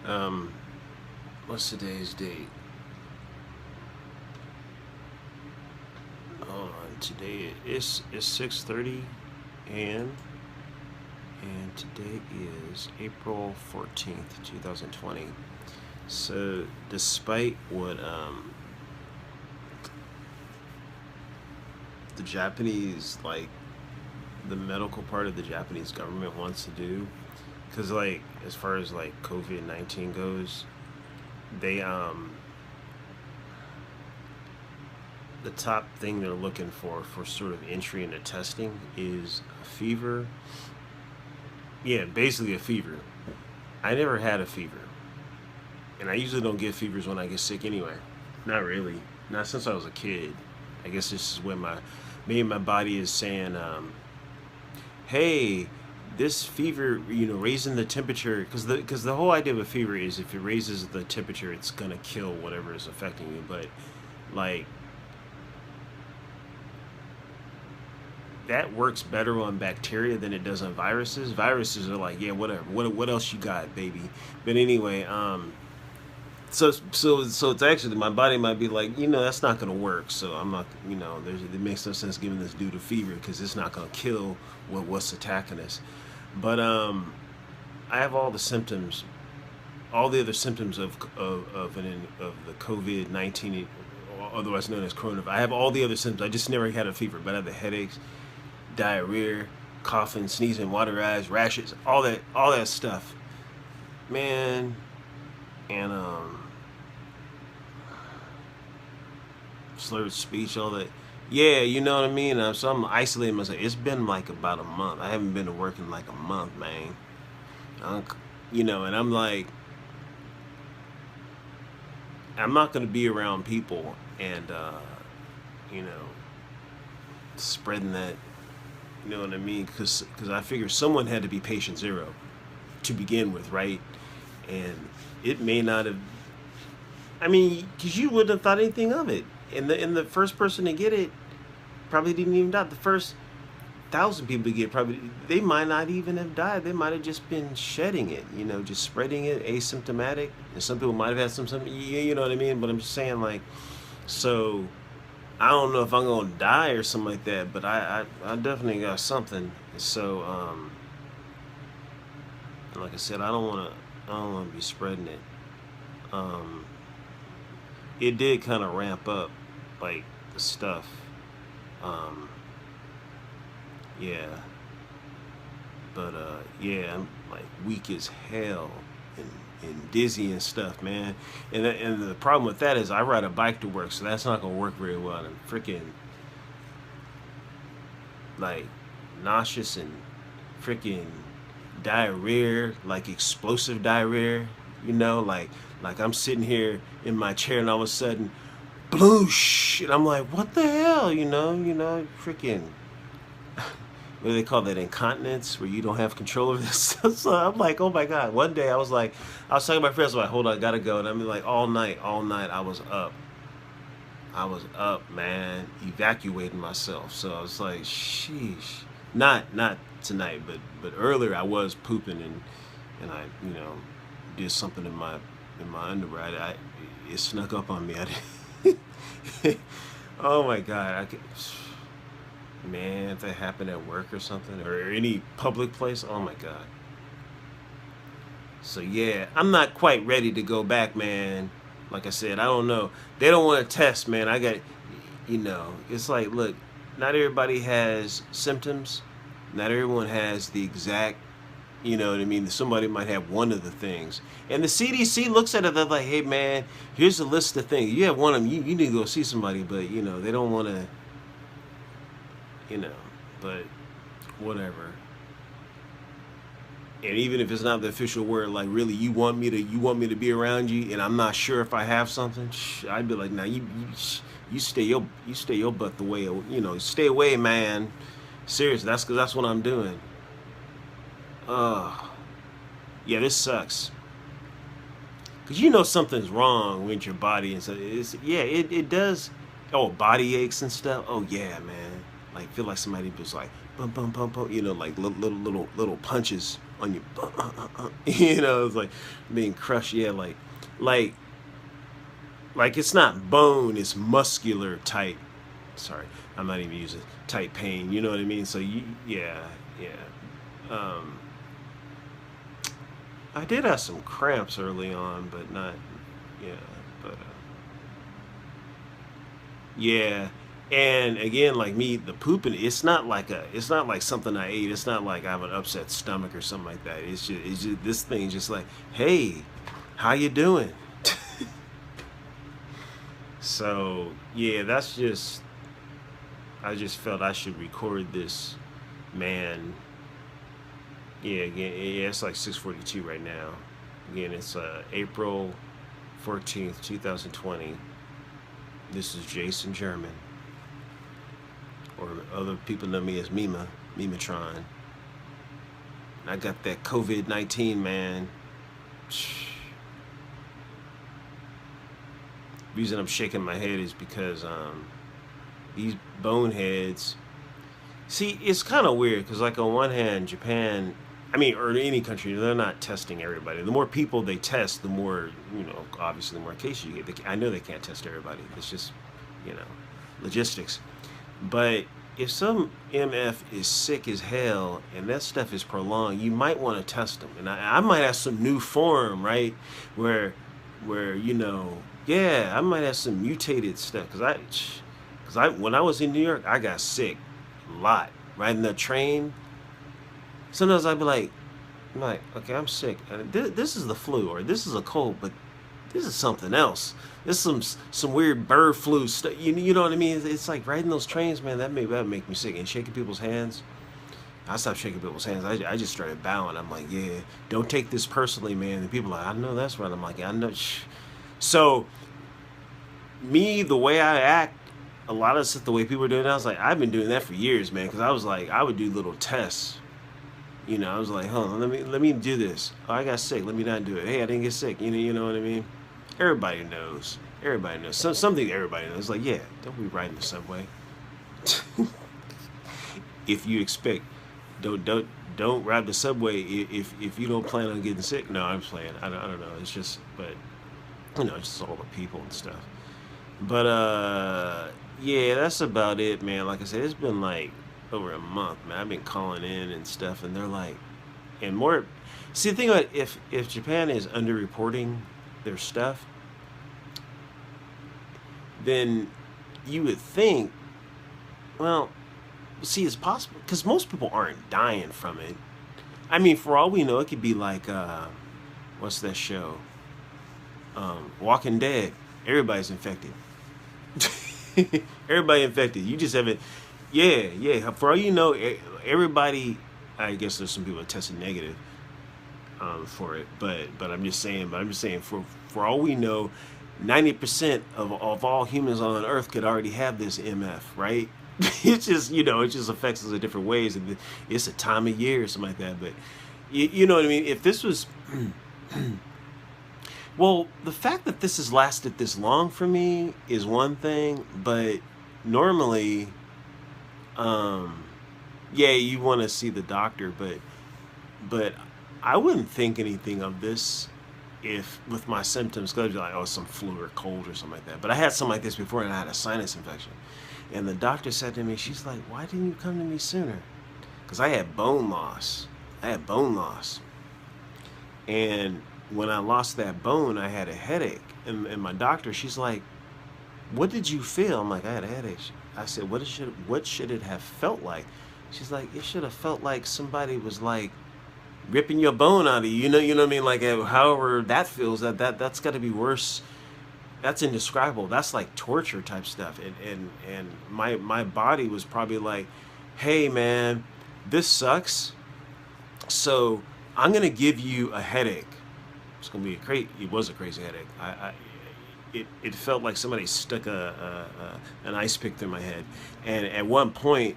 Um, what's today's date? Hold on. Today it's 6:30 a.m. and today is April 14th, 2020. So, despite what the Japanese, like the medical part of the Japanese government wants to do, because like as far as like COVID-19 goes, they the top thing they're looking for sort of entry into testing is a fever. Yeah, basically a fever. I never had a fever, and I usually don't get fevers when I get sick anyway. Not really. Not since I was a kid. I guess this is when maybe my body is saying, "Hey, this fever, raising the temperature, because the whole idea of a fever is if it raises the temperature, it's gonna kill whatever is affecting you." But like that works better on bacteria than it does on viruses. Viruses are like, yeah, whatever. What else you got, baby? But anyway, so it's actually my body might be like, that's not gonna work. So I'm not, it makes no sense giving this dude a fever because it's not gonna kill what's attacking us. But I have all the symptoms, all the other symptoms of the COVID-19, otherwise known as coronavirus. I have all the other symptoms. I just never had a fever, but I have the headaches, diarrhea, coughing, sneezing, water eyes, rashes, all that stuff, man. And slurred speech, all that. Yeah, you know what I mean. So I'm isolating myself. It's been like about a month. I haven't been to work in like a month, man. I'm, and I'm like, I'm not gonna be around people and you know, spreading that. You know what I mean? Because I figure someone had to be patient zero to begin with, right? And it may not have. I mean, because you wouldn't have thought anything of it. And the first person to get it probably didn't even die. The first 1,000 people to get it, probably they might not even have died. They might have just been shedding it, just spreading it asymptomatic. And some people might have had some, you know what I mean. But I'm just saying, like, so I don't know if I'm gonna die or something like that. But I definitely got something. So like I said, I don't wanna be spreading it. Um, it did kind of ramp up, like the stuff. Um, yeah, but yeah, I'm like weak as hell and dizzy and stuff, man. And the problem with that is I ride a bike to work, so that's not gonna work very well. I'm freaking like nauseous and freaking diarrhea, like explosive diarrhea. Like I'm sitting here in my chair and all of a sudden, bloosh, and I'm like, what the hell, freaking. What do they call that? Incontinence, where you don't have control of this. So I'm like, oh my god. One day I was talking to my friends, like, hold on, I gotta go, and I'm like, all night, I was up. I was up, man, evacuating myself. So I was like, sheesh. Not tonight, but earlier I was pooping and I did something in my underwear. It snuck up on me. Oh my god! Man, if that happened at work or something or any public place, oh my god. So yeah, I'm not quite ready to go back, man. Like I said, I don't know. They don't want to test, man. It's like, look, not everybody has symptoms. Not everyone has the exact, you know what I mean? Somebody might have one of the things. And the CDC looks at it, they're like, hey, man, here's a list of things. You have one of them, you need to go see somebody, but, they don't want to, but whatever. And even if it's not the official word, like, really, you want me to be around you, and I'm not sure if I have something, I'd be like, nah, you stay your butt the way, stay away, man. Seriously, that's what I'm doing. Yeah, this sucks. Cause something's wrong with your body, and so it does. Oh, body aches and stuff. Oh yeah, man. Like feel like somebody just like bum bum bum bum. Like little punches. on your you know, it's like being crushed. Yeah, like like it's not bone, it's muscular tight. Sorry, I'm not even using tight pain. You know what I mean? So yeah, yeah. Um, I did have some cramps early on, but not, yeah, but yeah. And again, like me, the pooping, it's not like something I ate. It's not like I have an upset stomach or something like that. It's just this thing, just like, hey, how you doing? So yeah, that's just, I just felt I should record this, man. Yeah, again, yeah, it's like 6:42 right now. Again, it's April 14th, 2020. This is Jason German, or other people know me as Mimatron. I got that COVID-19, man. The reason I'm shaking my head is because these boneheads. See, it's kind of weird because, like, on one hand, Japan, I mean, or any country, they're not testing everybody. The more people they test, the more, obviously, the more cases you get. I know they can't test everybody. It's just, you know, logistics. But if some MF is sick as hell and that stuff is prolonged, you might want to test them. And I might have some new form, right? Where yeah, I might have some mutated stuff. When I was in New York, I got sick a lot. Riding the train, sometimes I'd be like, okay, I'm sick. This is the flu, or this is a cold, but this is something else. This is some weird bird flu stuff. You know what I mean? It's like riding those trains, man. That make me sick. And shaking people's hands. I stopped shaking people's hands. I just started bowing. I'm like, yeah, don't take this personally, man. And people are like, I know that's right. I'm like, I know. So me, the way I act, a lot of stuff, the way people are doing it, I was like, I've been doing that for years, man. Because I was like, I would do little tests. I was like, let me do this. Oh, I got sick. Let me not do it. Hey, I didn't get sick. You know what I mean? Everybody knows. Everybody knows. Something everybody knows. Like, yeah, don't be riding the subway. If you expect, don't ride the subway if you don't plan on getting sick. No, I'm playing. I don't know. It's just, but it's just all the people and stuff. But yeah, that's about it, man. Like I said, it's been like over a month, man. I've been calling in and stuff, and they're like, and more. See, the thing about if Japan is underreporting their stuff, then you would think, well, see, it's possible because most people aren't dying from it. I mean, for all we know, it could be like, what's that show? Walking Dead. Everybody's infected. Everybody infected. You just haven't. Yeah, yeah. For all you know, everybody. I guess there's some people that tested negative for it, but I'm just saying. But I'm just saying, for all we know, 90% of all humans on Earth could already have this MF, right? It's just it just affects us in different ways, and it's a time of year or something like that. But you know what I mean? If this was well, the fact that this has lasted this long for me is one thing, but normally, yeah, you want to see the doctor, but I wouldn't think anything of this if with my symptoms, because I'd be like, oh, some flu or cold or something like that. But I had something like this before, and I had a sinus infection, and the doctor said to me, she's like, why didn't you come to me sooner? Because I had bone loss. And when I lost that bone, I had a headache. And my doctor, she's like, what did you feel? I'm like, I had a headache. I said, what should it have felt like? She's like, it should have felt like somebody was like ripping your bone out of you. You know what I mean? Like, however that feels, that's got to be worse. That's indescribable. That's like torture type stuff. And my body was probably like, hey man, this sucks. So I'm gonna give you a headache. It's gonna be it was a crazy headache. It felt like somebody stuck an ice pick through my head, and at one point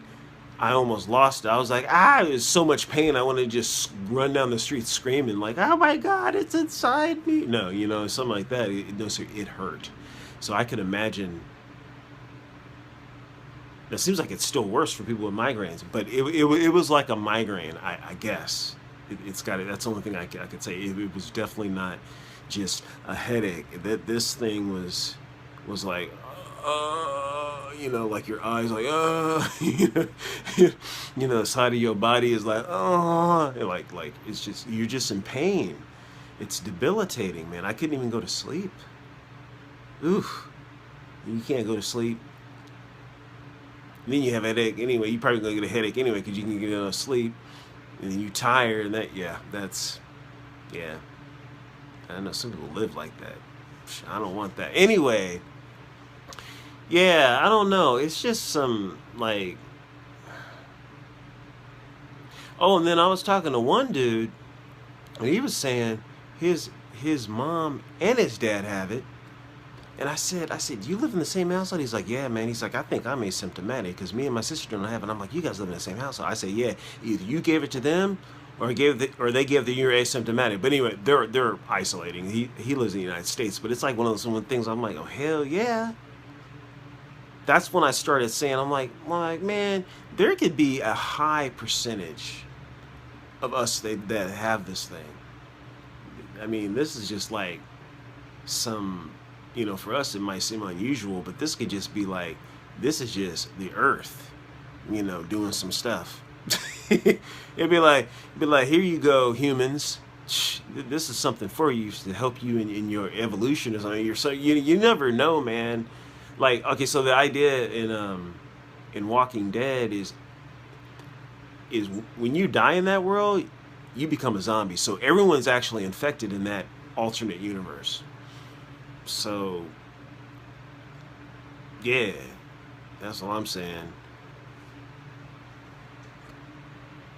I almost lost it. I was like, it was so much pain. I wanted to just run down the street screaming like, oh my God, it's inside me. No, something like that. It hurt. So I could imagine. It seems like it's still worse for people with migraines, but it was like a migraine, I guess. It's got it. That's the only thing I could say. It was definitely not just a headache. That this thing was like, like your eyes like, the side of your body is like, like it's just you're just in pain. It's debilitating, man. I couldn't even go to sleep. Oof. You can't go to sleep. And then you have a headache anyway. You probably gonna get a headache anyway because you can get enough sleep, and then you tired, and yeah. I know some people live like that. I don't want that. Anyway, yeah, I don't know. It's just some like. Oh, and then I was talking to one dude, and he was saying his mom and his dad have it. And I said, do you live in the same household? He's like, yeah, man. He's like, I think I'm asymptomatic because me and my sister don't have it. I'm like, you guys live in the same household. I say, yeah, either you gave it to them or they gave the you're asymptomatic. But anyway, they're isolating. He lives in the United States, but it's like one of those things. I'm like, oh hell yeah. That's when I started saying, I'm like, man, there could be a high percentage of us that have this thing. I mean, this is just like some, for us it might seem unusual, but this could just be like, this is just the earth, doing some stuff. It'd be like, here you go, humans. This is something for you to help you in your evolution or something. You never know, man. Like, okay, so the idea in Walking Dead is when you die in that world, you become a zombie. So everyone's actually infected in that alternate universe. So, yeah, that's all I'm saying.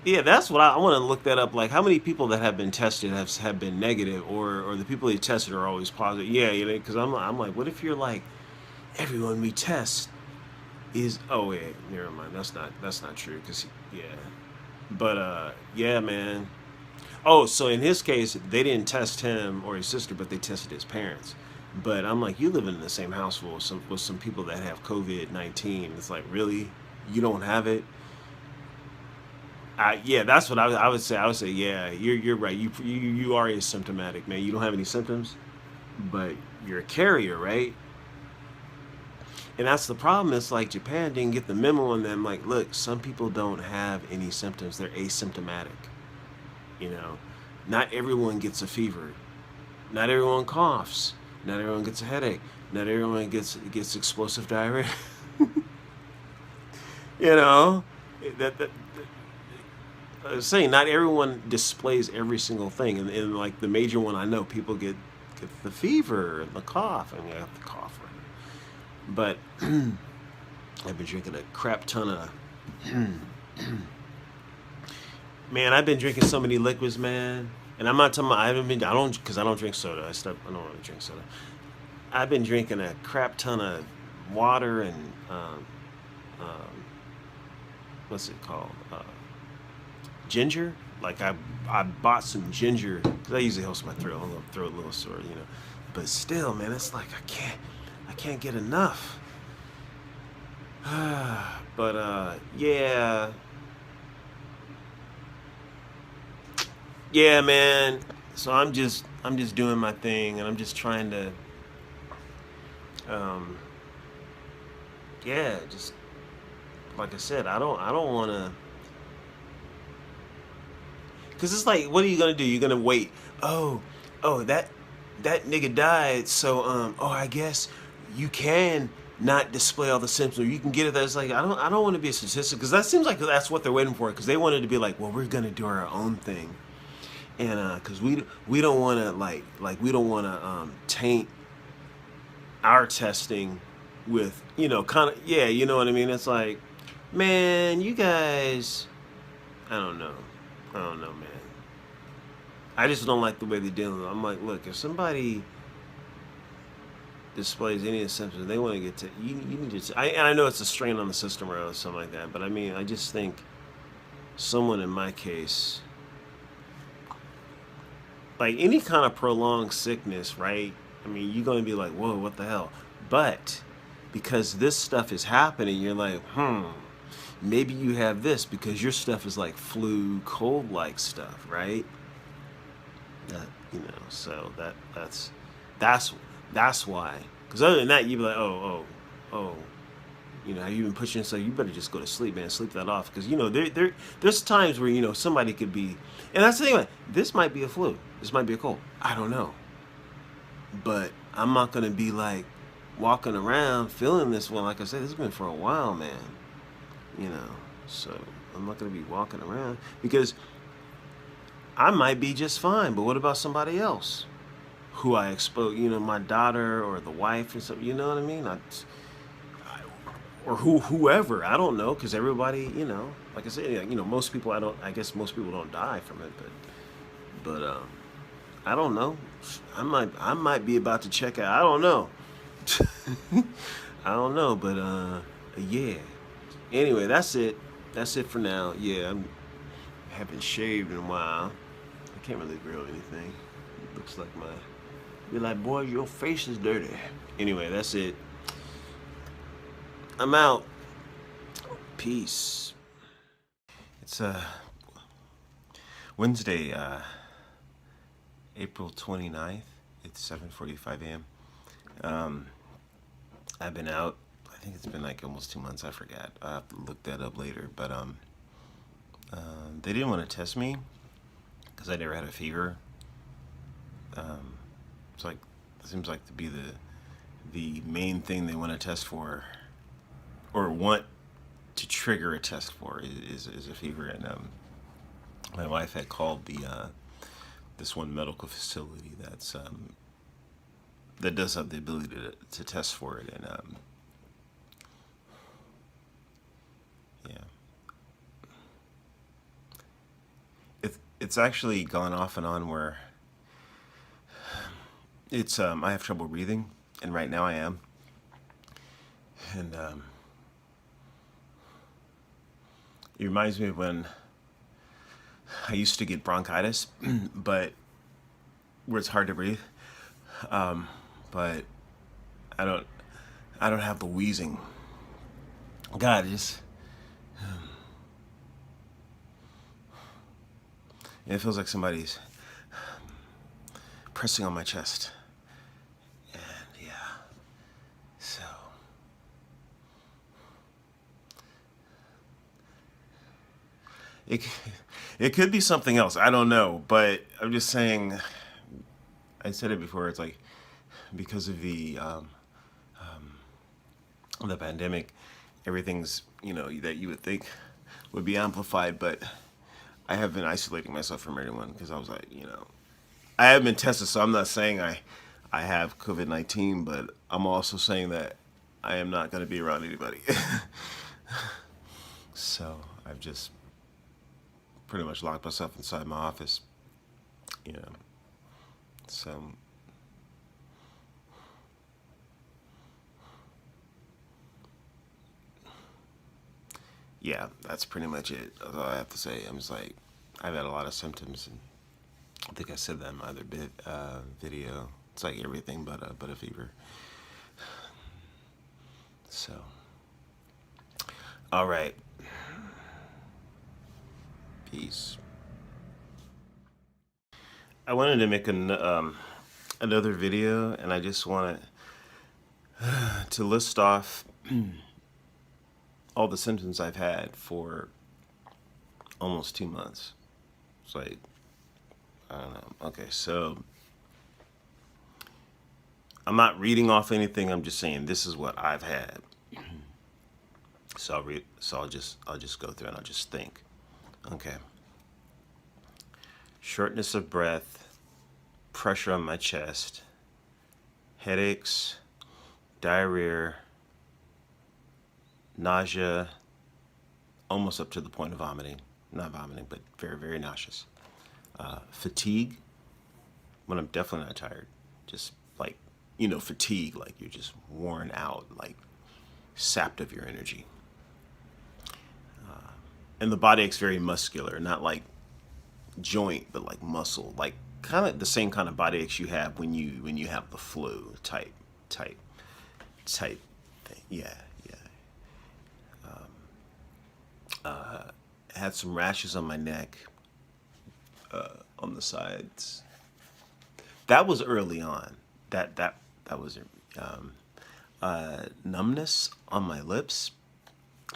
Yeah, that's what I want to look that up. Like, how many people that have been tested have been negative, or the people they tested are always positive? Yeah, because I'm like, what if you're like, everyone we test is, oh wait, never mind. That's not true. Because yeah, but yeah, man. Oh, so in his case, they didn't test him or his sister, but they tested his parents. But I'm like, you live in the same household with some people that have COVID-19. It's like, really, you don't have it? Yeah, that's what I would say. I would say, yeah, you're right. You are asymptomatic, man. You don't have any symptoms, but you're a carrier, right? And that's the problem. It's like Japan didn't get the memo on them. Like, look, some people don't have any symptoms. They're asymptomatic. Not everyone gets a fever. Not everyone coughs. Not everyone gets a headache. Not everyone gets explosive diarrhea. you know, that I was saying not everyone displays every single thing, and like the major one I know, people get the fever and the cough. I mean, I have the cough right now. But I've been drinking a crap ton of. Man, I've been drinking so many liquids, man. And I'm not talking about, because I don't drink soda. I don't really drink soda. I've been drinking a crap ton of water and, um, what's it called? Ginger. Like, I bought some ginger, because that usually helps my throat. I'm going to throat a little sore, But still, man, it's like, I can't get enough. But, yeah. Yeah, man. So I'm just doing my thing, and I'm just trying to, yeah, just like I said, I don't want to, because it's like, what are you gonna do? You're gonna wait. Oh, that nigga died. So, I guess you can not display all the symptoms. You can get it. That's like, I don't want to be a statistic, because that seems like that's what they're waiting for. Because they wanted to be like, well, we're gonna do our own thing. And because we don't want to like we don't want to taint our testing with kind of, yeah, you know what I mean. It's like, man, you guys, I don't know, man. I just don't like the way they're dealing with it. I'm like, look, if somebody displays any of the symptoms, they want to get to you need to. And I know it's a strain on the system or something like that, but I mean, I just think someone in my case. Like any kind of prolonged sickness, right? I mean, you're going to be like, whoa, what the hell? But because this stuff is happening, you're like, maybe you have this because your stuff is like flu, cold like stuff, right? So that's that's why. Because other than that, you'd be like, oh, you been pushing yourself. You better just go to sleep, man. Sleep that off. Because there's times where somebody could be, and that's the thing. This might be a flu. This might be a cold. I don't know. But I'm not gonna be like walking around feeling this one. Like I said, this has been for a while, man. You know, so I'm not gonna be walking around because I might be just fine. But what about somebody else who I expose? My daughter or the wife or something. You know what I mean? Or whoever. I don't know because everybody. Like I said, most people. I guess most people don't die from it, but I don't know. I might be about to check out. I don't know. I don't know, but yeah. Anyway, that's it. That's it for now. Yeah, I haven't shaved in a while. I can't really grill anything. It looks like Be like, boy, your face is dirty. Anyway, that's it. I'm out. Peace. It's Wednesday, April 29th. It's 7:45 a.m. I've been out. I think it's been like almost 2 months. I forgot. I have to look that up later. But they didn't want to test me because I never had a fever. It's like it seems like to be the main thing they want to test for, or want to trigger a test for is a fever. And my wife had called this one medical facility that does have the ability to test for it, and yeah, it's actually gone off and on where it's I have trouble breathing, and right now I am, and it reminds me of when I used to get bronchitis, but where it's hard to breathe. But I don't have the wheezing. God, it feels like somebody's pressing on my chest. And yeah, so it could be something else. I don't know, but I'm just saying. I said it before. It's like because of the pandemic, everything's that you would think would be amplified, but I have been isolating myself from everyone because I was like, I haven't been tested, so I'm not saying I have COVID-19, but I'm also saying that I am not going to be around anybody. So I've just pretty much locked myself inside my office, So yeah, that's pretty much it. That's all I have to say. I'm just like, I've had a lot of symptoms, and I think I said that in my other video. It's like everything but a fever. So, all right. Peace. I wanted to make another video, and I just wanted to list off all the symptoms I've had for almost 2 months. It's like, I don't know. Okay, so I'm not reading off anything. I'm just saying this is what I've had. So I'll just go through and I'll just think. Okay. Shortness of breath, pressure on my chest, headaches, diarrhea, nausea, almost up to the point of vomiting. Not vomiting, but very, very nauseous. Fatigue, when I'm definitely not tired. Just like, fatigue, like you're just worn out, like sapped of your energy. And the body ache's very muscular, not like joint, but like muscle, like kind of the same kind of body aches you have when you have the flu type thing. Yeah. Had some rashes on my neck, on the sides. That was early on. That was um, numbness on my lips,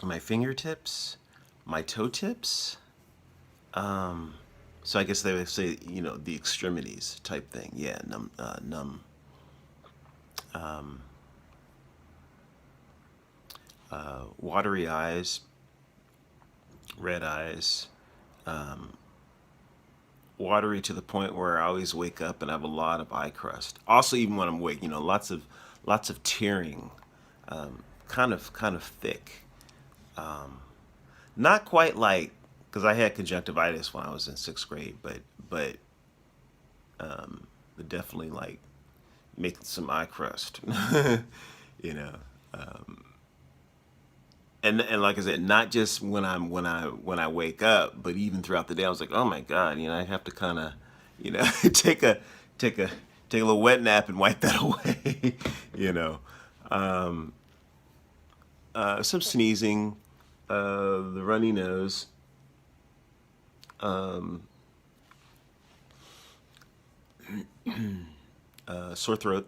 my fingertips, my toe tips. So I guess they would say, the extremities type thing. Yeah, numb. Watery eyes, red eyes, watery to the point where I always wake up and I have a lot of eye crust. Also, even when I'm awake, lots of tearing, kind of thick. Not quite like, because I had conjunctivitis when I was in sixth grade, but definitely like making some eye crust. you know. And like I said, not just when I wake up, but even throughout the day, I was like, oh my god, I have to kind of, take a take a take a little wet nap and wipe that away. you know, some sneezing, the runny nose, sore throat,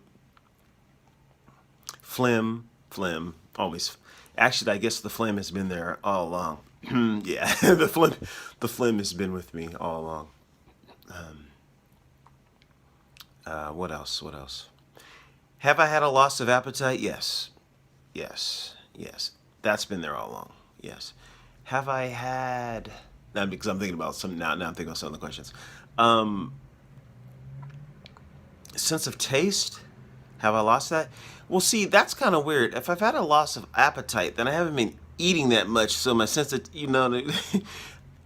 phlegm, always. Actually, I guess the phlegm has been there all along. yeah, the phlegm has been with me all along. What else? What else? Have I had a loss of appetite? Yes. Yes. That's been there all along. Yes. Have I had? Now, because I'm thinking about some now. Now I'm thinking about some of the questions. Um, Sense of taste. Have I lost that? Well, see, that's kind of weird. If I've had a loss of appetite, then I haven't been eating that much. So my sense of,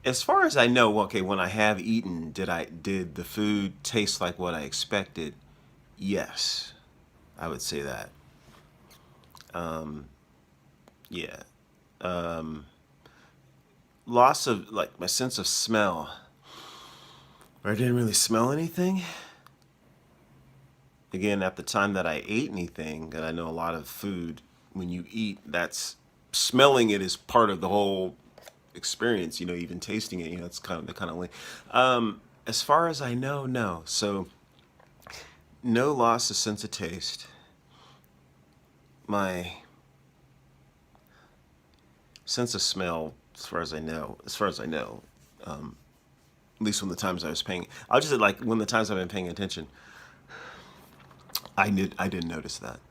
as far as I know, okay, when I have eaten, did the food taste like what I expected? Yes, I would say that. Yeah. Loss of like my sense of smell. Or I didn't really smell anything. Again, at the time that I ate anything, and I know a lot of food, when you eat, that's smelling it is part of the whole experience. Even tasting it, it's kind of link. As far as I know, no. So no loss of sense of taste. My sense of smell, as far as I know, at least when the times I was paying, I'll just say like when the times I've been paying attention, I didn't notice that.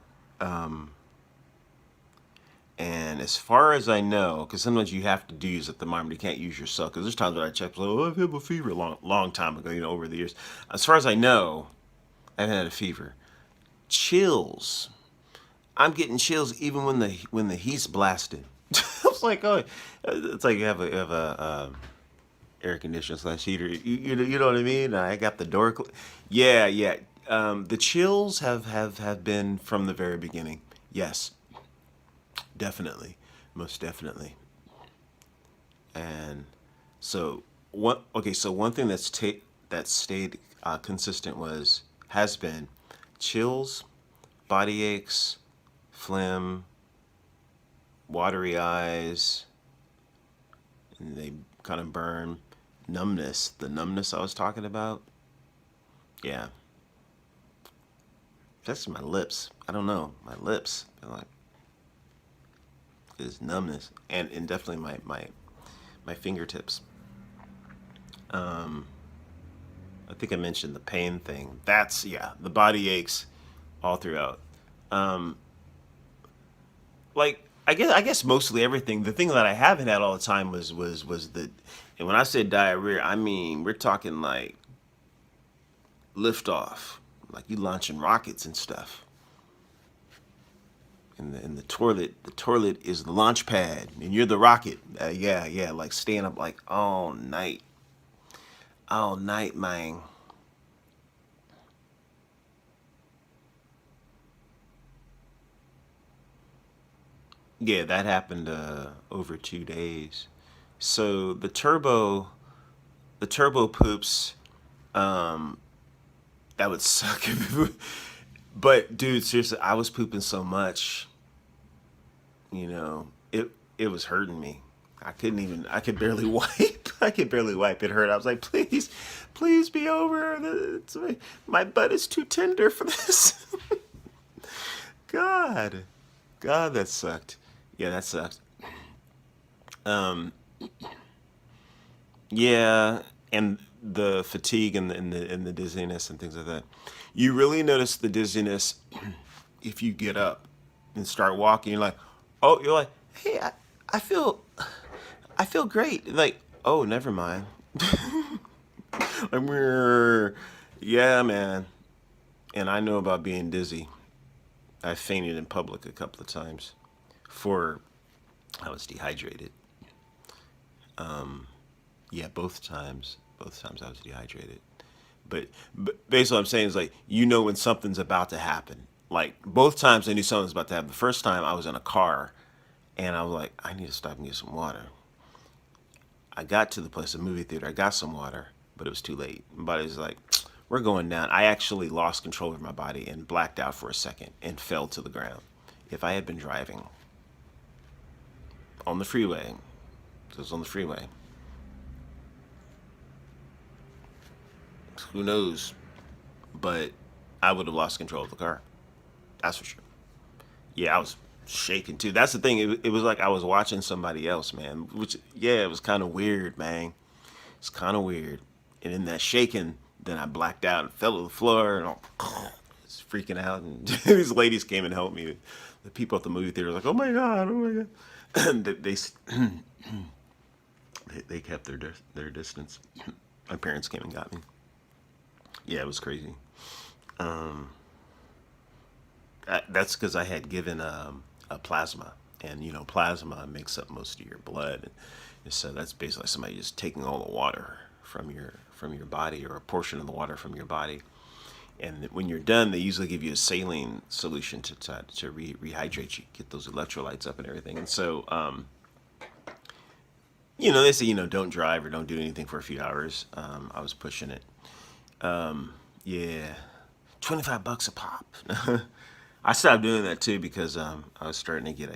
And as far as I know, because sometimes you have to do use a thermometer, you can't use yourself. Because there's times when I check, like, oh, I've had a fever a long time ago, over the years. As far as I know, I haven't had a fever. Chills. I'm getting chills even when the heat's blasted. I was like, oh, it's like you have a air conditioner slash heater. You know what I mean? I got the door. Yeah. The chills have been from the very beginning. Yes, definitely, most definitely. And so one okay, so one thing that stayed consistent has been chills, body aches, phlegm, watery eyes, and they kind of burn, numbness, the numbness I was talking about. Yeah, that's my lips. I don't know, my lips. They're like is numbness, and definitely my fingertips. I think I mentioned the pain thing. That's yeah, the body aches all throughout. Um, like I guess mostly everything. The thing that I haven't had all the time was the, and when I say diarrhea, I mean we're talking like liftoff, like you launching rockets and stuff. And the toilet is the launch pad, and you're the rocket. Yeah, like staying up like all night, man. Yeah, that happened over 2 days. So the turbo poops, um, that would suck. But dude, seriously, I was pooping so much, it was hurting me. I could barely wipe. I could barely wipe. It hurt. I was like, please, please be over. My butt is too tender for this. God, God, that sucked. Yeah, that sucked. Um, yeah, and the fatigue and the dizziness and things like that. You really notice the dizziness if you get up and start walking. You're like, hey, I feel, I feel great. Like, oh, never mind. I'm, yeah, man. And I know about being dizzy. I fainted in public a couple of times. For I was dehydrated. Yeah, both times. Both times I was dehydrated. But basically, what I'm saying is like you know when something's about to happen. Like both times I knew something was about to happen. The first time I was in a car, and I was like, I need to stop and get some water. I got to the place, the movie theater. I got some water, but it was too late. My body was like, we're going down. I actually lost control of my body and blacked out for a second and fell to the ground. If I had been driving on the freeway, it was on the freeway, who knows? But I would have lost control of the car. That's for sure. Yeah, I was shaking too. That's the thing. It was like I was watching somebody else, man. Which, yeah, it was kind of weird, man. It's kind of weird. And in that shaking, then I blacked out and fell to the floor and I was freaking out. And these ladies came and helped me. The people at the movie theater were like, "Oh my god, oh my god!" And they kept their distance. My parents came and got me. Yeah, it was crazy. Um, that's because I had given a plasma, and you know, plasma makes up most of your blood, and so that's basically somebody just taking all the water from your body, or a portion of the water from your body. And when you're done, they usually give you a saline solution to rehydrate you, get those electrolytes up and everything. And so, you know, they say, you know, don't drive or don't do anything for a few hours. I was pushing it. Yeah, $25 a pop. I stopped doing that too because I was starting to get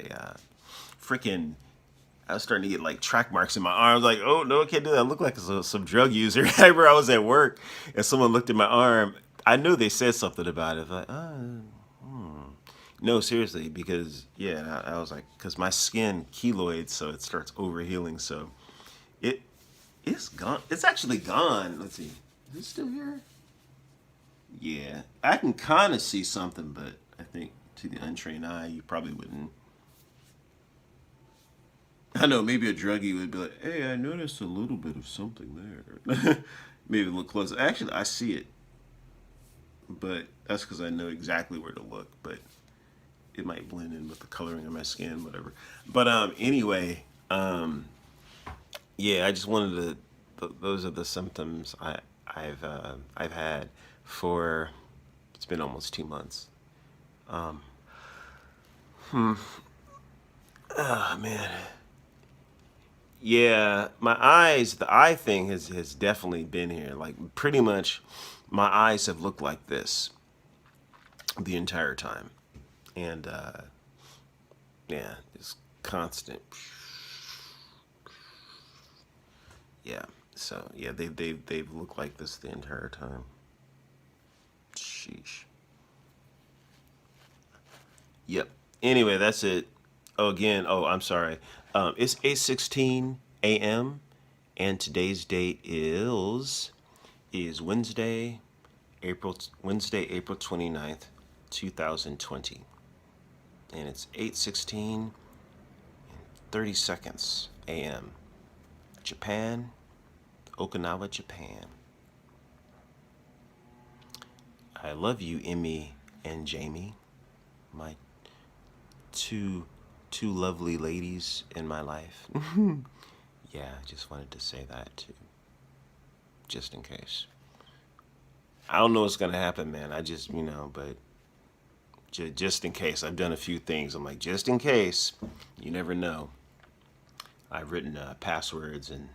freaking. I was starting to get like track marks in my arms. Like, oh no, I can't do that. I look like some drug user. I remember I was at work and someone looked at my arm. I knew they said something about it. Like, no, seriously, because yeah, I was like, because my skin keloids, so it starts overhealing. So it it's gone. It's actually gone. Let's see, is it still here? Yeah, I can kind of see something, but I think to the untrained eye, you probably wouldn't. I know maybe a druggie would be like, "Hey, I noticed a little bit of something there." Maybe look closer. Actually, I see it, but that's because I know exactly where to look. But it might blend in with the coloring of my skin, whatever. But anyway, yeah, I just wanted to. Those are the symptoms I've had for. It's been almost 2 months. Oh man. Yeah, my eyes, the eye thing has definitely been here. Like pretty much my eyes have looked like this the entire time. And yeah, it's constant. Yeah. So, yeah, they've looked like this the entire time. Sheesh. Yep. Anyway, that's it. Oh, again, oh, I'm sorry. It's 8:16 a.m. and today's date is Wednesday, April 29th, 2020. And it's 8:16 30 seconds a.m. Japan, Okinawa, Japan. I love you, Emmy and Jamie, my two two lovely ladies in my life. Yeah, I just wanted to say that too, just in case. I don't know what's gonna happen, man. I just, but just in case. I've done a few things. I'm like, just in case. You never know. I've written passwords and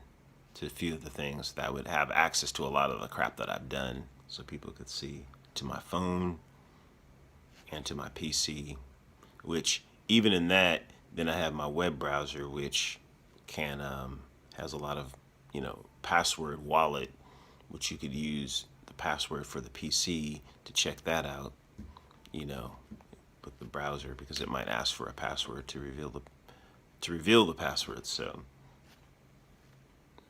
to a few of the things that would have access to a lot of the crap that I've done, so people could see to my phone and to my PC. Which even in that, then I have my web browser, which can has a lot of, password wallet, which you could use the password for the PC to check that out, you know, with the browser, because it might ask for a password to reveal the password. So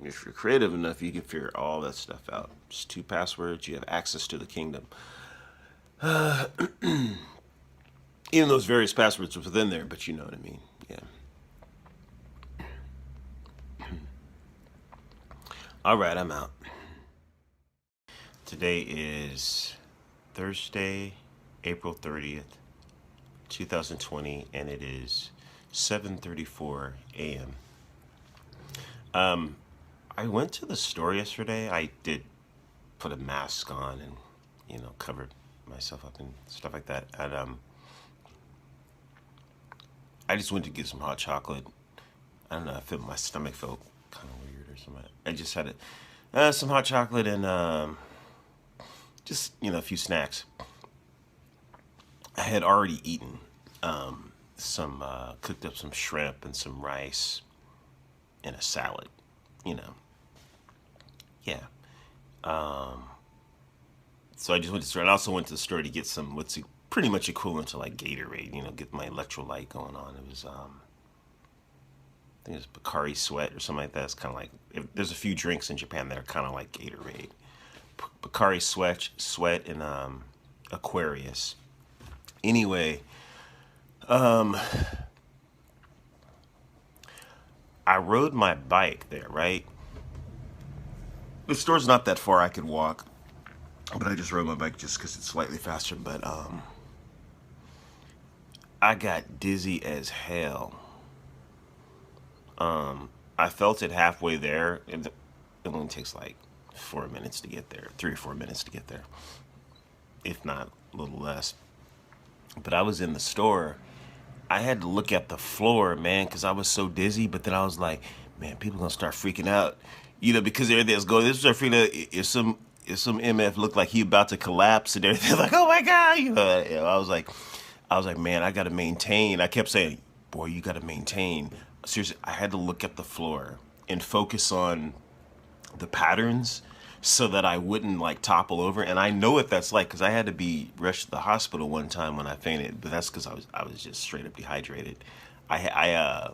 if you're creative enough, you can figure all that stuff out. Just 2 passwords, you have access to the kingdom. Even those various passwords are within there, but you know what I mean. Yeah. All right, I'm out. Today is Thursday, April 30th, 2020, and it is 7:34 a.m. I went to the store yesterday. I did put a mask on and, covered myself up and stuff like that. And I just went to get some hot chocolate. I don't know, my stomach felt kind of weird or something. I just had some hot chocolate and just, a few snacks. I had already eaten cooked up some shrimp and some rice and a salad, Yeah. So I just went to the store, and I also went to the store to get some what's pretty much equivalent to like Gatorade, get my electrolyte going on. It was I think it was Bakari Sweat or something like that. It's kind of like there's a few drinks in Japan that are kind of like Gatorade. Bakari Sweat, and Aquarius. Anyway, I rode my bike there, right? The store's not that far. I could walk, but I just rode my bike just because it's slightly faster. But I got dizzy as hell. I felt it halfway there, and it only takes like 4 minutes to get there, 3 or 4 minutes to get there, if not a little less. But I was in the store. I had to look at the floor, man, because I was so dizzy. But then I was like, man, people gonna start freaking out, because everything's going. This was freaking out. If some MF looked like he about to collapse, and everything, like, oh my god, I was like, man, I gotta maintain. I kept saying, boy, you gotta maintain. Seriously, I had to look at the floor and focus on the patterns so that I wouldn't like topple over. And I know what that's like because I had to be rushed to the hospital one time when I fainted, but that's because I was just straight up dehydrated. I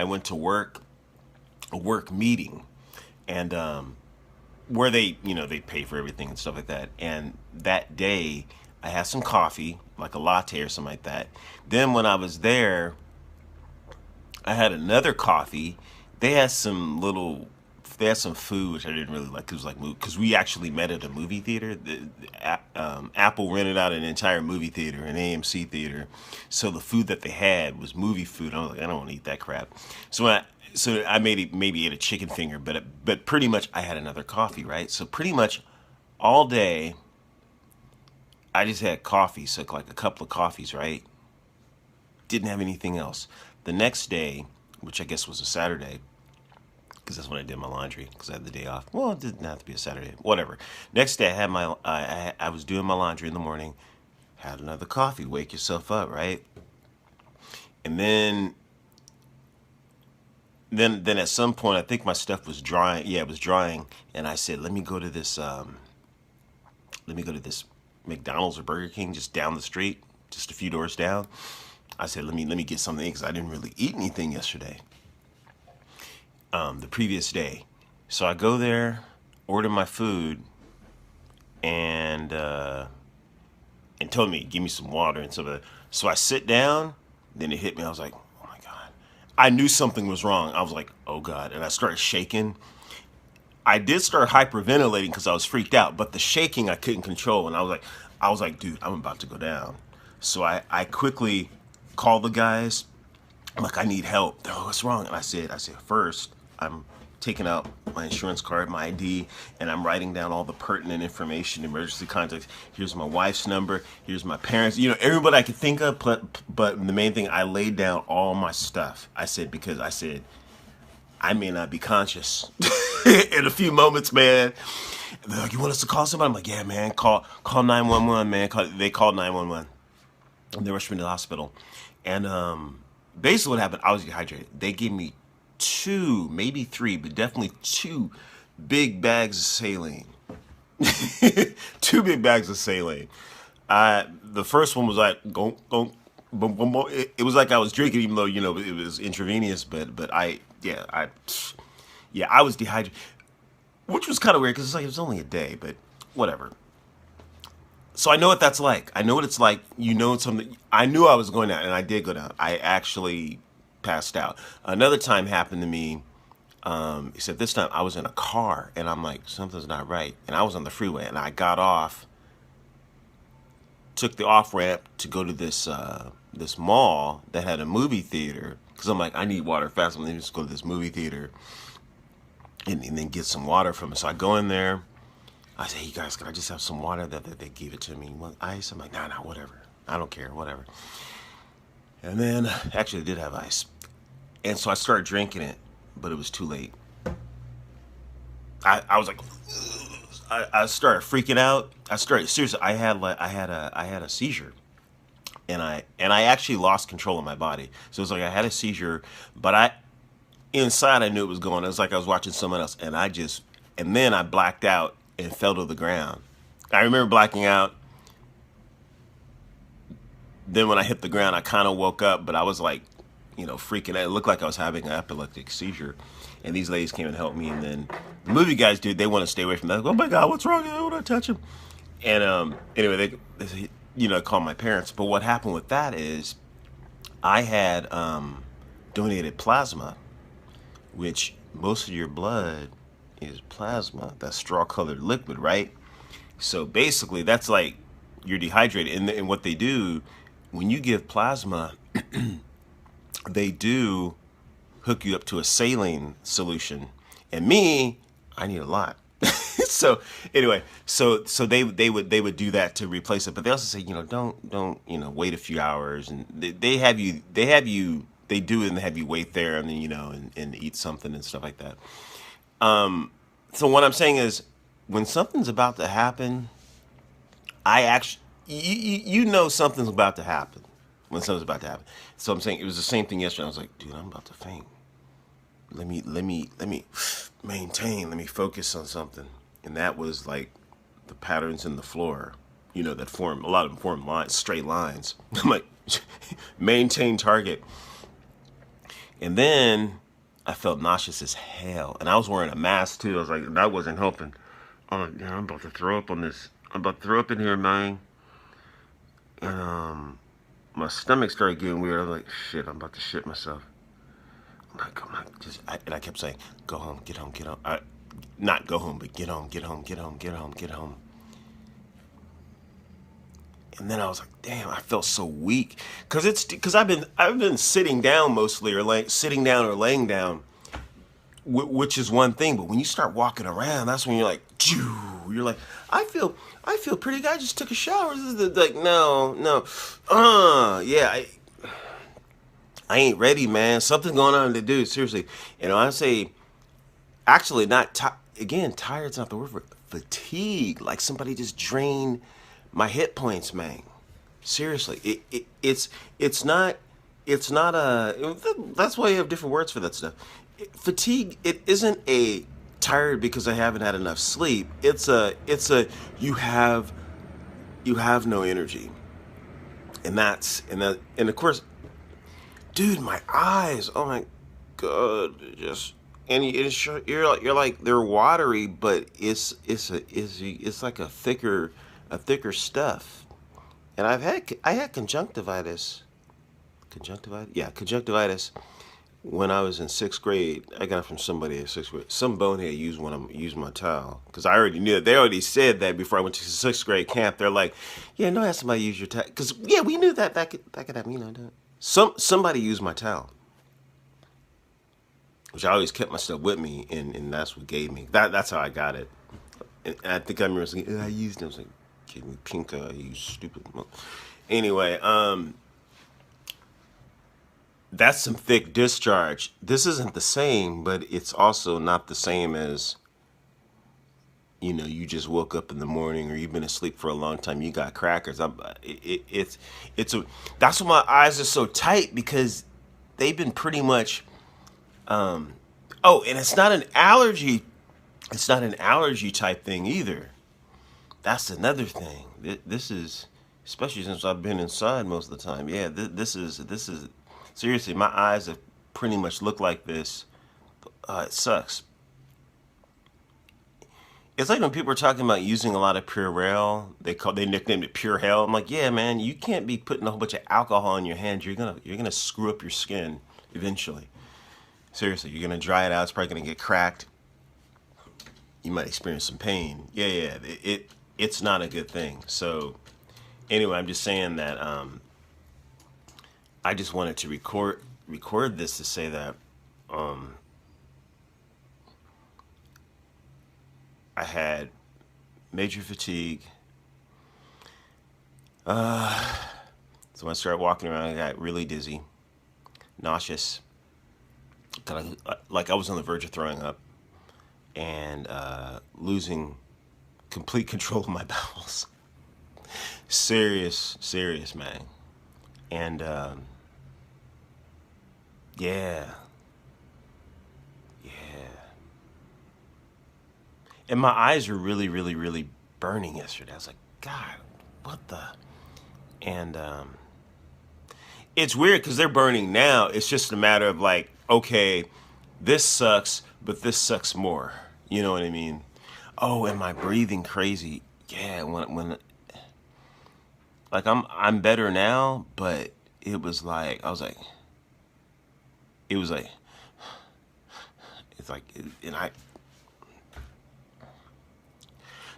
went to a work meeting, and where they pay for everything and stuff like that. And that day I had some coffee, like a latte or something like that. Then when I was there, I had another coffee. They had some food which I didn't really like. It was like, because we actually met at a movie theater. Apple rented out an entire movie theater, an AMC theater. So the food that they had was movie food. I was like, I don't want to eat that crap. So I maybe ate a chicken finger, but pretty much I had another coffee, right? So pretty much all day I just had coffee, so like a couple of coffees, right? Didn't have anything else. The next day, which I guess was a Saturday, because that's when I did my laundry, because I had the day off. Well, it didn't have to be a Saturday, whatever. Next day, I was doing my laundry in the morning, had another coffee, wake yourself up, right? And then at some point, I think my stuff was drying. Yeah, it was drying, and I said, let me go to this McDonald's or Burger King just down the street, just a few doors down. I said, let me get something, because I didn't really eat anything yesterday. The previous day. So I go there, order my food, and told me, give me some water and stuff like that. So I sit down, then it hit me. I was like, oh my God. I knew something was wrong. I was like, oh God. And I started shaking. I did start hyperventilating because I was freaked out, but the shaking I couldn't control. And I was like, dude, I'm about to go down. So I quickly called the guys. I'm like, I need help. Oh, what's wrong? And I said, first, I'm taking out my insurance card, my ID, and I'm writing down all the pertinent information, emergency contacts. Here's my wife's number. Here's my parents. Everybody I could think of. But the main thing, I laid down all my stuff. Because I may not be conscious in a few moments, man. They're like, you want us to call somebody? I'm like, yeah, man. Call 911, man. They called 911. And they rushed me to the hospital. And basically what happened, I was dehydrated. They gave me two, maybe three, but definitely two big bags of saline. Two big bags of saline. The first one was like, go, go, boom, boom, boom. It was like I was drinking, even though it was intravenous. But I was dehydrated, which was kind of weird because it's like it was only a day, but whatever. So I know what that's like. I know what it's like. Something. I knew I was going down, and I did go down. I actually passed out. Another time happened to me. Except this time I was in a car, and I'm like, something's not right. And I was on the freeway, and I got off, took the off ramp to go to this mall that had a movie theater. Because I'm like, I need water fast. Let me just go to this movie theater, and then get some water from it. So I go in there. I say, hey guys, can I just have some water? That they gave it to me. Want ice? I'm like, nah, whatever. I don't care, whatever. And then, actually, they did have ice. And so I started drinking it, but it was too late. I was like, I started freaking out. Seriously, I had a seizure, and I actually lost control of my body. So it was like I had a seizure, but inside I knew it was going. It was like I was watching someone else, and then I blacked out and fell to the ground. I remember blacking out. Then when I hit the ground, I kind of woke up, but I was like, freaking out. It looked like I was having an epileptic seizure. And these ladies came and helped me. And then the movie guys, dude, they want to stay away from that. Like, oh my God, what's wrong? I don't want to touch him. And anyway, they called my parents. But what happened with that is I had donated plasma, which most of your blood is plasma, that straw-colored liquid, right? So basically, that's like you're dehydrated. And what they do, when you give plasma, they do hook you up to a saline solution. And me, I need a lot. So anyway, so they would do that to replace it. But they also say, don't wait a few hours, and they do it and they have you wait there, and then and eat something and stuff like that. So what I'm saying is, when something's about to happen, I actually, something's about to happen when something's about to happen. So I'm saying it was the same thing yesterday. I was like, dude, I'm about to faint. Let me maintain. Let me focus on something. And that was like the patterns in the floor, that form, a lot of them form lines, straight lines. I'm like, maintain target. And then I felt nauseous as hell. And I was wearing a mask too. I was like, that wasn't helping. I'm about to throw up on this. I'm about to throw up in here, man. And my stomach started getting weird. I was like, shit, I'm about to shit myself. I'm like, and I kept saying, go home, get home, get home. Not go home, but get home, get home, get home, get home, get home. And then I was like, damn, I felt so weak. Because I've been sitting down mostly, or sitting down or laying down, which is one thing. But when you start walking around, that's when you're like, you're like, I feel pretty good. I just took a shower. This is like, no, yeah, I ain't ready, man. Something's going on to do, seriously. I say, actually, tired's not the word for it. Fatigue, like somebody just drained my hit points, man. Seriously, it's not that's why you have different words for that stuff. Fatigue, it isn't a tired because I haven't had enough sleep. It's a you have no energy, and of course, dude, my eyes, oh my God, you're like they're watery, but it's like a thicker stuff. And I had conjunctivitis. Yeah, conjunctivitis. When I was in 6th grade, I got it from somebody in 6th grade. Some bonehead used my towel, because I already knew it. They already said that before I went to 6th grade camp. They're like, yeah, no, have somebody use your towel, because we knew that could happen. Somebody used my towel, which I always kept my stuff with me, and that's what gave me that's how I got it. And I think I remember saying, I used it. I was like, give me pink eye, you stupid. Anyway, that's some thick discharge. This isn't the same, but it's also not the same as, you just woke up in the morning, or you've been asleep for a long time. You got crackers. That's why my eyes are so tight, because they've been pretty much Oh, and it's not an allergy. It's not an allergy type thing either. That's another thing. This is, especially since I've been inside most of the time. Yeah, this is seriously. My eyes have pretty much looked like this. It sucks. It's like when people are talking about using a lot of Purell, they nicknamed it Pure Hell. I'm like, yeah, man, you can't be putting a whole bunch of alcohol in your hands. You're gonna screw up your skin eventually. Seriously, you're gonna dry it out. It's probably gonna get cracked. You might experience some pain. Yeah, yeah. It's not a good thing. So anyway, I'm just saying that I just wanted to record this to say that I had major fatigue. So when I started walking around, I got really dizzy, nauseous, like I was on the verge of throwing up, and losing complete control of my bowels. Serious, serious, man. And yeah, yeah. And my eyes were really, really, really burning yesterday. I was like, God, what the? And it's weird because they're burning now. It's just a matter of like, okay, this sucks, but this sucks more. You know what I mean? Oh, am I breathing crazy? Yeah, when like I'm better now, but it was like I was like it was like it's like and I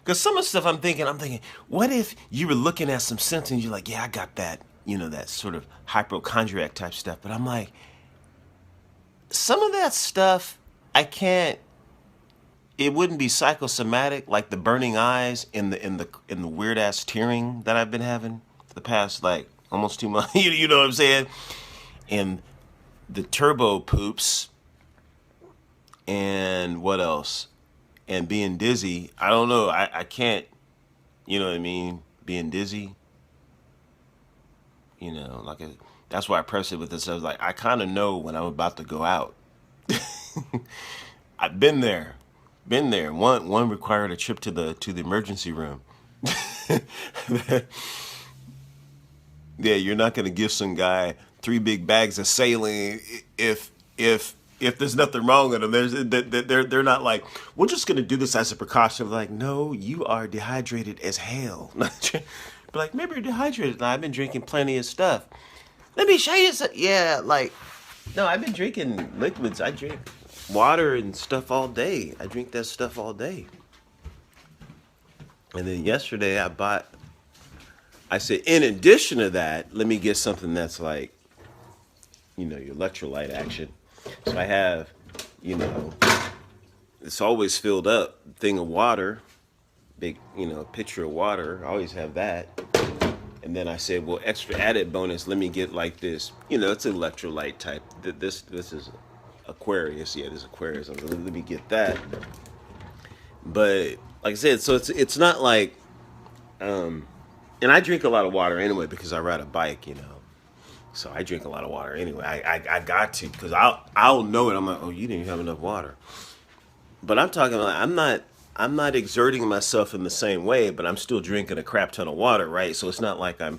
because some of the stuff I'm thinking, what if you were looking at some symptoms, you're like, yeah, I got that, that sort of hypochondriac type stuff, but I'm like, some of that stuff I can't. It wouldn't be psychosomatic like the burning eyes and the weird ass tearing that I've been having for the past like almost 2 months. You know what I'm saying? And the turbo poops and what else? And being dizzy. I don't know. I can't. You know what I mean? Being dizzy. Like that's why I press it with this. I was like, I kind of know when I'm about to go out. I've been there. Been there. One required a trip to the emergency room. Yeah, you're not going to give some guy 3 big bags of saline if there's nothing wrong with them. They're not like, we're just going to do this as a precaution. Like, no, you are dehydrated as hell. But like, maybe you're dehydrated. I've been drinking plenty of stuff. Let me show you some. Yeah, like, no, I've been drinking liquids. I drink water and stuff all day. I drink that stuff all day. And then yesterday I said, in addition to that, let me get something that's like, your electrolyte action. So I have, it's always filled up thing of water, big, pitcher of water. I always have that. And then I said, well, extra added bonus, let me get like this. It's electrolyte type. This is Aquarius. Yeah, this is Aquarius. Let me get that. But like I said, so it's not like, and I drink a lot of water anyway because I ride a bike. So I drink a lot of water anyway. I got to because I'll know it. I'm like, oh, you didn't have enough water. But I'm talking about I'm not exerting myself in the same way, but I'm still drinking a crap ton of water, right? So it's not like I'm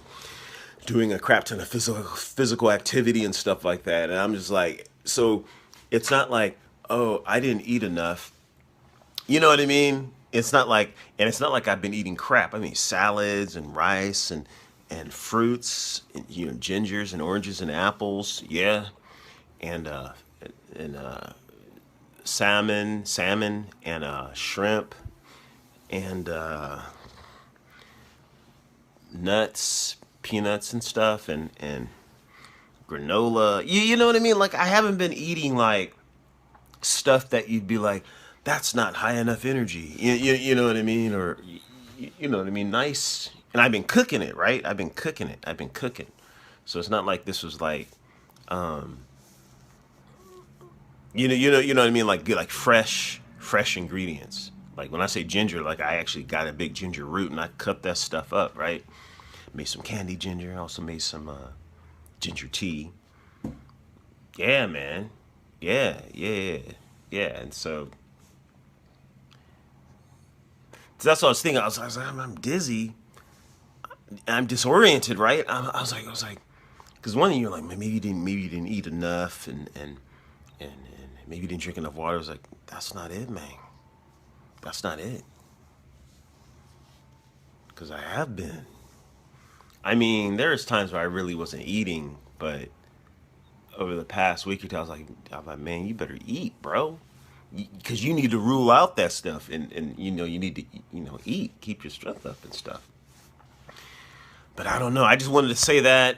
doing a crap ton of physical activity and stuff like that. And I'm just like, so it's not like, oh, I didn't eat enough. You know what I mean? It's not like I've been eating crap. I mean, salads and rice and fruits, and, gingers and oranges and apples, yeah, and salmon and shrimp and nuts, peanuts and stuff, and granola. You know what I mean? Like I haven't been eating like stuff that you'd be like, that's not high enough energy. You know what I mean? Or you know what I mean? Nice. And I've been cooking it, right? I've been cooking it. I've been cooking. So it's not like this was like, you know what I mean? Like good, like fresh ingredients. Like when I say ginger, like I actually got a big ginger root and I cut that stuff up, right? Made some candy ginger. Also made some ginger tea. Yeah, man. Yeah, yeah, yeah, yeah. And so that's what I was thinking. I was like, I'm dizzy. I'm disoriented, right? I was like, because one of you are like, maybe you didn't eat enough, and maybe you didn't drink enough water. I was like, that's not it, man. That's not it. Because I have been. I mean, there's times where I really wasn't eating, but over the past week or two, I was like, man, you better eat, bro, because you need to rule out that stuff, and you need to eat, keep your strength up and stuff. But I don't know. I just wanted to say that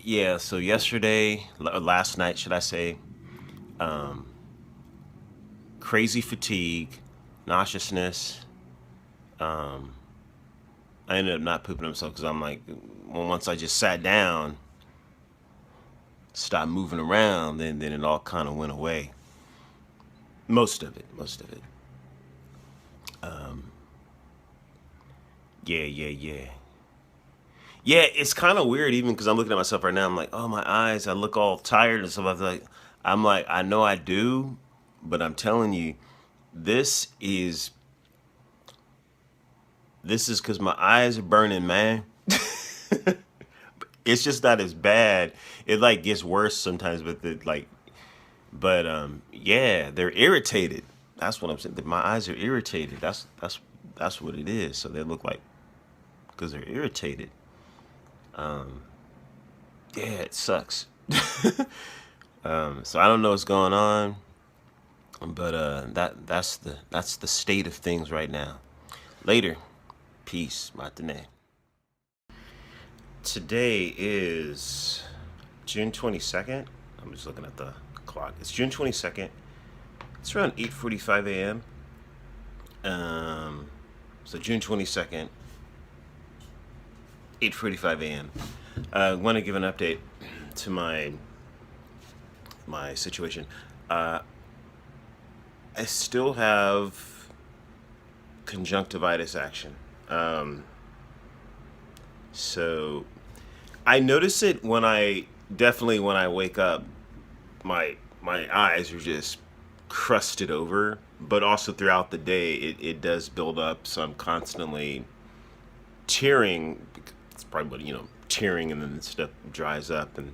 yeah. So yesterday, last night, should I say, crazy fatigue, nauseousness. I ended up not pooping myself because I'm like, well, once I just sat down, stopped moving around, then it all kind of went away. Most of it, most of it. Yeah, yeah, yeah. Yeah, it's kind of weird even because I'm looking at myself right now. I'm like, oh, my eyes, I look all tired and stuff. I'm like, I know I do, but I'm telling you, this is this is because my eyes are burning, man. It's just not as bad. It like gets worse sometimes, but yeah, they're irritated. That's what I'm saying. My eyes are irritated. That's what it is. So they look like because they're irritated. Yeah, it sucks. So I don't know what's going on, but that's the state of things right now. Later, peace, matane. Today is June 22nd. I'm just looking at the clock. It's June 22nd. It's around 8:45 a.m. Um, so June 22nd, 8:45 a.m. I want to give an update to my situation. Uh, I still have conjunctivitis action. Um, so I notice it when I definitely when I wake up, my eyes are just crusted over, but also throughout the day it does build up. So I'm constantly tearing. It's probably what tearing, and then stuff dries up, and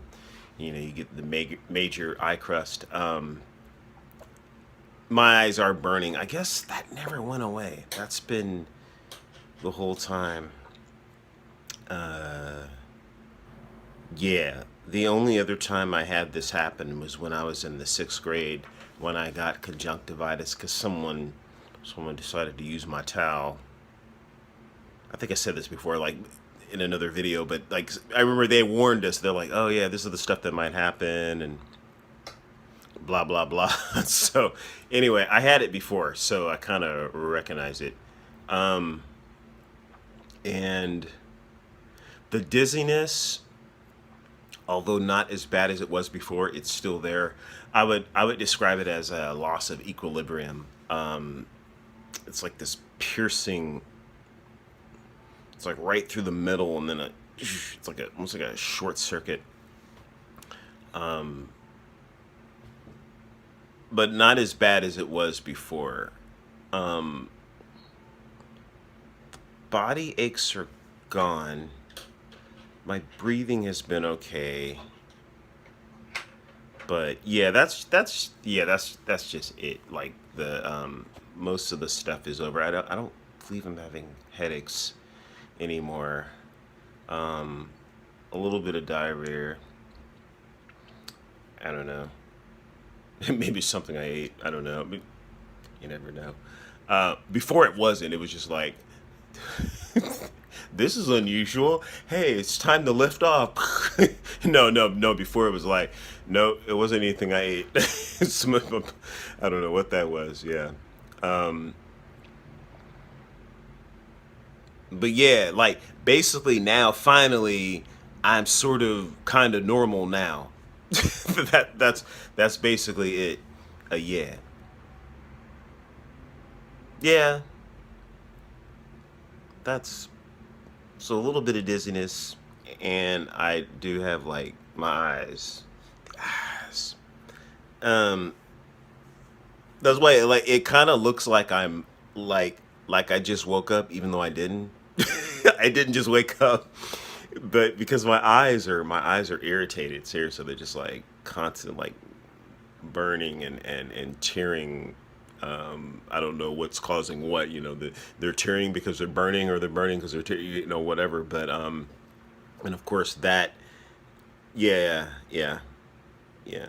you get the major eye crust. My eyes are burning. I guess that never went away. That's been the whole time. Yeah, the only other time I had this happen was when I was in the sixth grade when I got conjunctivitis because someone decided to use my towel. I think I said this before, like in another video, but like I remember they warned us. They're like, "Oh yeah, this is the stuff that might happen," and blah blah blah. So anyway, I had it before, so I kind of recognize it. Um, and the dizziness, although not as bad as it was before, it's still there. I would describe it as a loss of equilibrium. It's like this piercing. It's like right through the middle, and then it's like almost like a short circuit. But not as bad as it was before. Body aches are gone. My breathing has been okay. But yeah, that's just it. Like the most of the stuff is over. I don't believe I'm having headaches anymore. Um, a little bit of diarrhea. I don't know. Maybe something I ate. I don't know. You never know. Before it wasn't. It was just like this is unusual. Hey, it's time to lift off. No, no, no. Before it was like, no, it wasn't anything I ate. I don't know what that was. Yeah. Um, but yeah, like basically now, finally, I'm sort of kind of normal now. That's basically it. Yeah, yeah. That's so a little bit of dizziness, and I do have like my eyes. Um, that's why like it kind of looks like I'm like I just woke up, even though I didn't. I didn't just wake up, but because my eyes are irritated. Seriously, they're just like constant like burning and tearing. I don't know what's causing what. They're tearing because they're burning, or they're burning because they're whatever. But and of course that, yeah, yeah, yeah,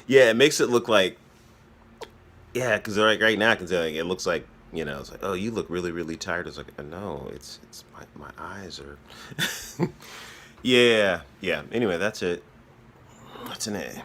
yeah. It makes it look like, yeah, because like right now I can say like it looks like, it's like, oh, you look really really tired. It's like, no, it's my eyes are. Yeah, yeah. Anyway, that's it. That's an A.